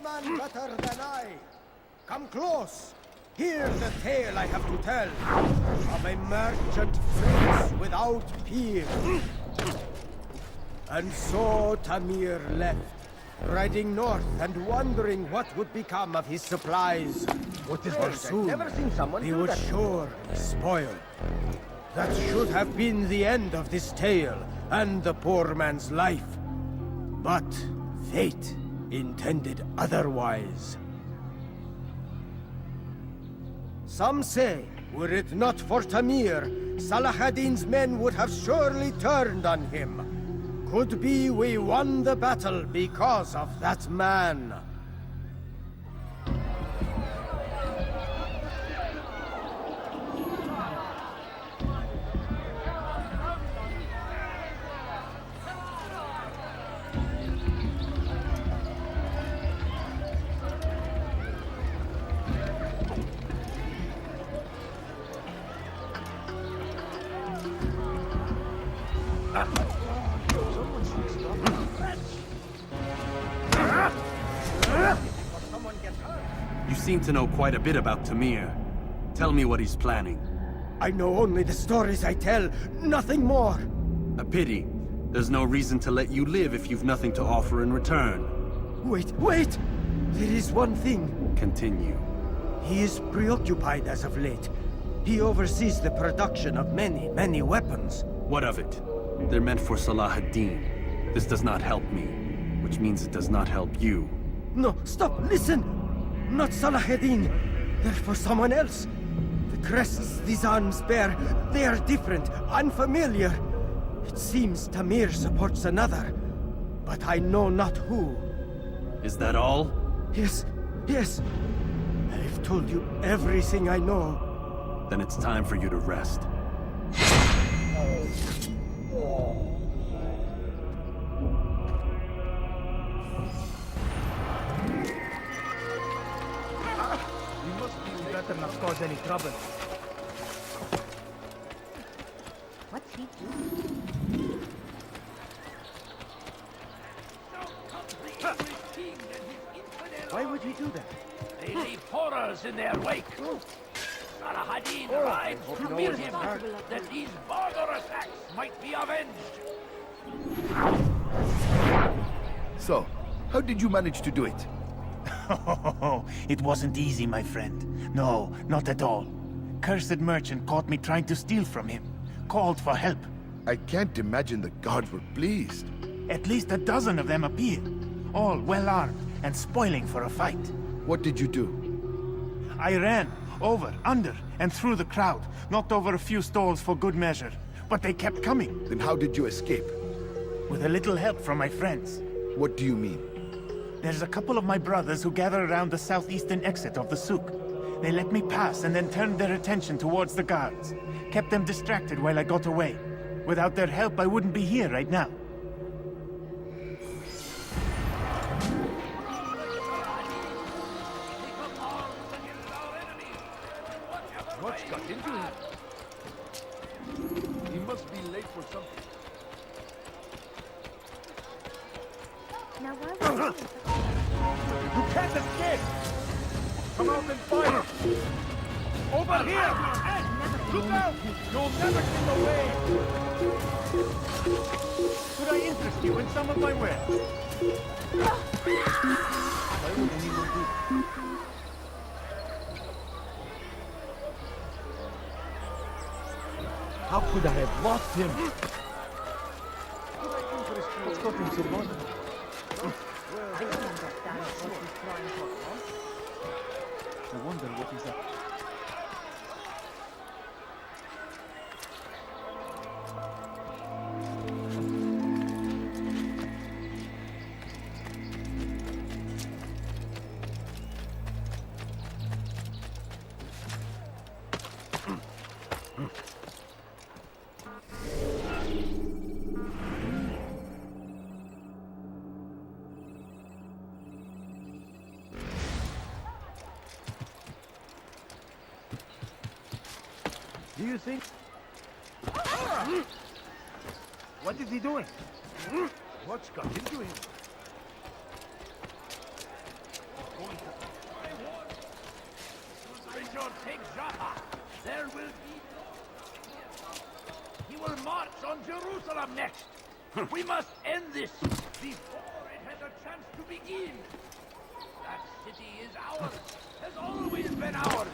man better than I. Come close. Hear the tale I have to tell of a merchant prince without peer. And so Tamir left, riding north and wondering what would become of his supplies. What is For this? I've soon, never seen someone he do would that. surely spoil. That should have been the end of this tale and the poor man's life. But fate intended otherwise. Some say, were it not for Tamir, Salah ad-Din's men would have surely turned on him. Could be we won the battle because of that man. You seem to know quite a bit about Tamir. Tell me what he's planning. I know only the stories I tell, nothing more. A pity. There's no reason to let you live if you've nothing to offer in return. Wait, wait! There is one thing. Continue. He is preoccupied as of late. He oversees the production of many, many weapons. What of it? They're meant for Salah ad-Din. This does not help me, which means it does not help you. No, stop, listen! Not Salah ad-Din. They're for someone else. The crests these arms bear, they are different, unfamiliar. It seems Tamir supports another, but I know not who. Is that all? Yes, yes. I've told you everything I know. Then it's time for you to rest. You must be better not cause any trouble. What's he doing? Why would he do that? They leave horrors in their wake. Salah ad-Din arrives to meet him, that these border attacks might be avenged. So, how did you manage to do it? It wasn't easy, my friend. No, not at all. Cursed merchant caught me trying to steal from him. Called for help. I can't imagine the guards were pleased. At least a dozen of them appeared. All well armed and spoiling for a fight. What did you do? I ran, over, under, and through the crowd. Knocked over a few stalls for good measure. But they kept coming. Then how did you escape? With a little help from my friends. What do you mean? There's a couple of my brothers who gather around the southeastern exit of the souk. They let me pass and then turned their attention towards the guards. Kept them distracted while I got away. Without their help, I wouldn't be here right now. What's got into him? He must be late for something. Now why would he? You can't escape! Come out and fight! Over here! Look out! You'll never get away! Could I interest you in some of my wares? Why would anyone do that? How could I have lost him? Could I interest you? What's got him so bothered? I don't understand what he's trying to accomplish. I wonder what he's up to. Do you think? What is he doing? What's got into him? Richard takes Jaffa. There will be... He will march on Jerusalem next. We must end this before it has a chance to begin. That city is ours. Has always been ours.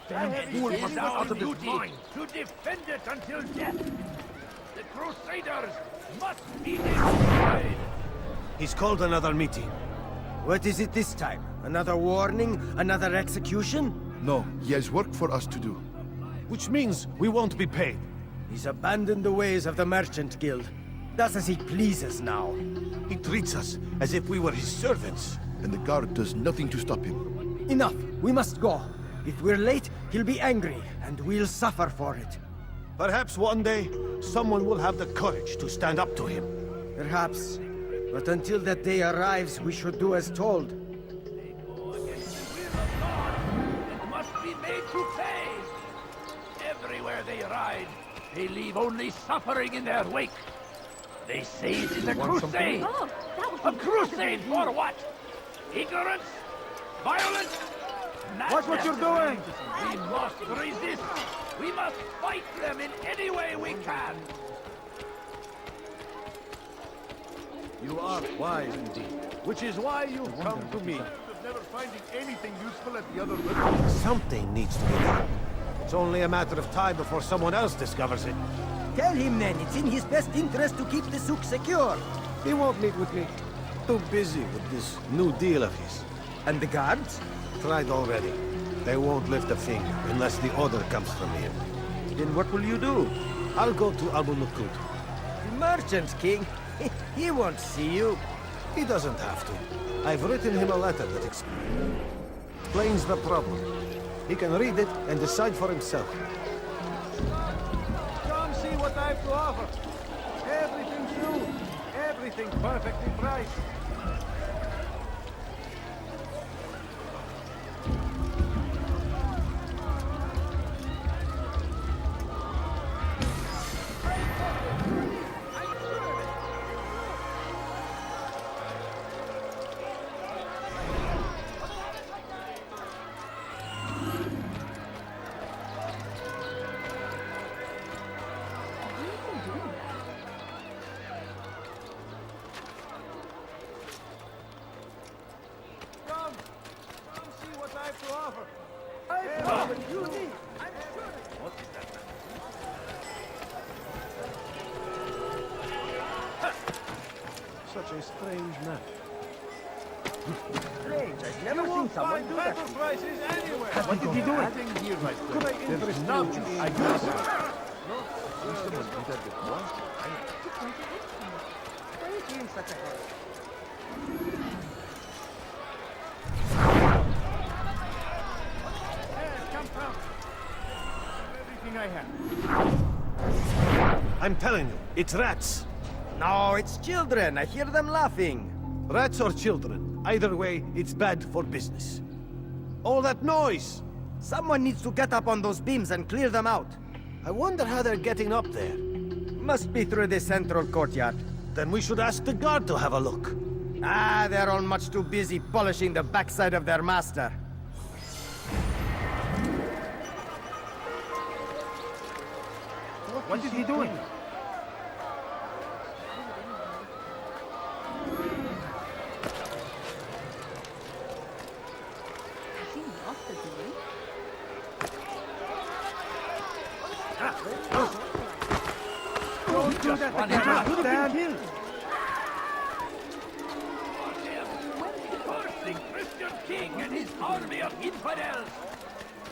And it is our duty to defend it until death. The Crusaders must be destroyed. He's called another meeting. What is it this time? Another warning? Another execution? No, he has work for us to do. Which means we won't be paid. He's abandoned the ways of the Merchant Guild. Does as he pleases now. He treats us as if we were his servants. And the guard does nothing to stop him. Enough! We must go. If we're late, he'll be angry, and we'll suffer for it. Perhaps one day, someone will have the courage to stand up to him. Perhaps. But until that day arrives, we should do as told. They go against the will of God and must be made to pay. Everywhere they ride, they leave only suffering in their wake. They say it is a crusade. Oh, that was A crusade for what? Ignorance? Violence? Watch what you're doing! We must resist! We must fight them in any way we can! You are wise indeed. Which is why you come to me. Never finding anything useful at the other river. Something needs to be done. It's only a matter of time before someone else discovers it. Tell him then, it's in his best interest to keep the souk secure. He won't meet with me. Too busy with this new deal of his. And the guards? Tried already. They won't lift a finger unless the order comes from him. Then what will you do? I'll go to Abu Nukud. The Merchant King? He won't see you. He doesn't have to. I've written him a letter that explains the problem. He can read it and decide for himself. Come see what I have to offer. Everything's new. Everything perfectly priced. Come see what I have to offer. Such a strange man. Strange, I've never seen someone do that. Prices anywhere. What did he do? Here, my friend. Could I interest you? I do. Why is he in such a hurry? Everything I have. I'm telling you, it's rats. No, it's children. I hear them laughing. Rats or children. Either way, it's bad for business. All that noise! Someone needs to get up on those beams and clear them out. I wonder how they're getting up there. Must be through the central courtyard. Then we should ask the guard to have a look. Ah, they're all much too busy polishing the backside of their master. What is he doing? Has he lost the duel? Don't do that again! Stand! Cursing Christian king and his army of infidels!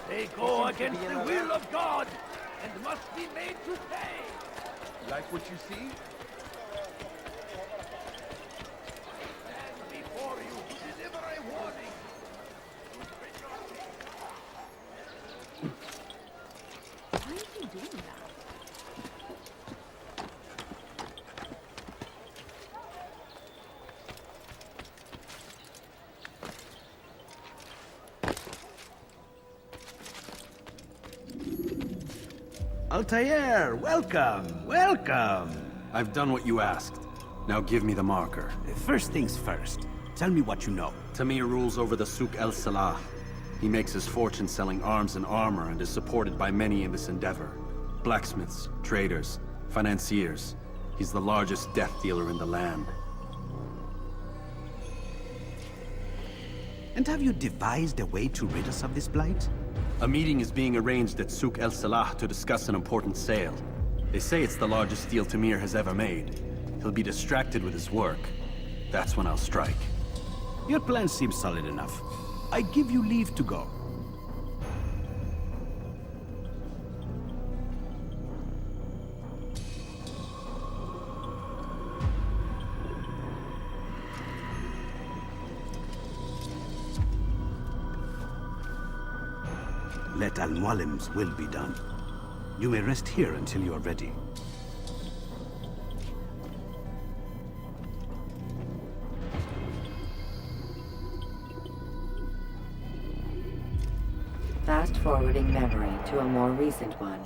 They go against the will of God and must be made to pay! Like what you see? Stand before you to deliver a warning! Why is he doing that? Altair, welcome, welcome. I've done what you asked. Now give me the marker. First things first, tell me what you know. Tamir rules over the Souk El Salah. He makes his fortune selling arms and armor and is supported by many in this endeavor. Blacksmiths, traders, financiers. He's the largest death dealer in the land. And have you devised a way to rid us of this blight? A meeting is being arranged at Souk El Salah to discuss an important sale. They say it's the largest deal Tamir has ever made. He'll be distracted with his work. That's when I'll strike. Your plan seems solid enough. I give you leave to go. Let Al-Mualim's will be done. You may rest here until you are ready. Fast-forwarding memory to a more recent one.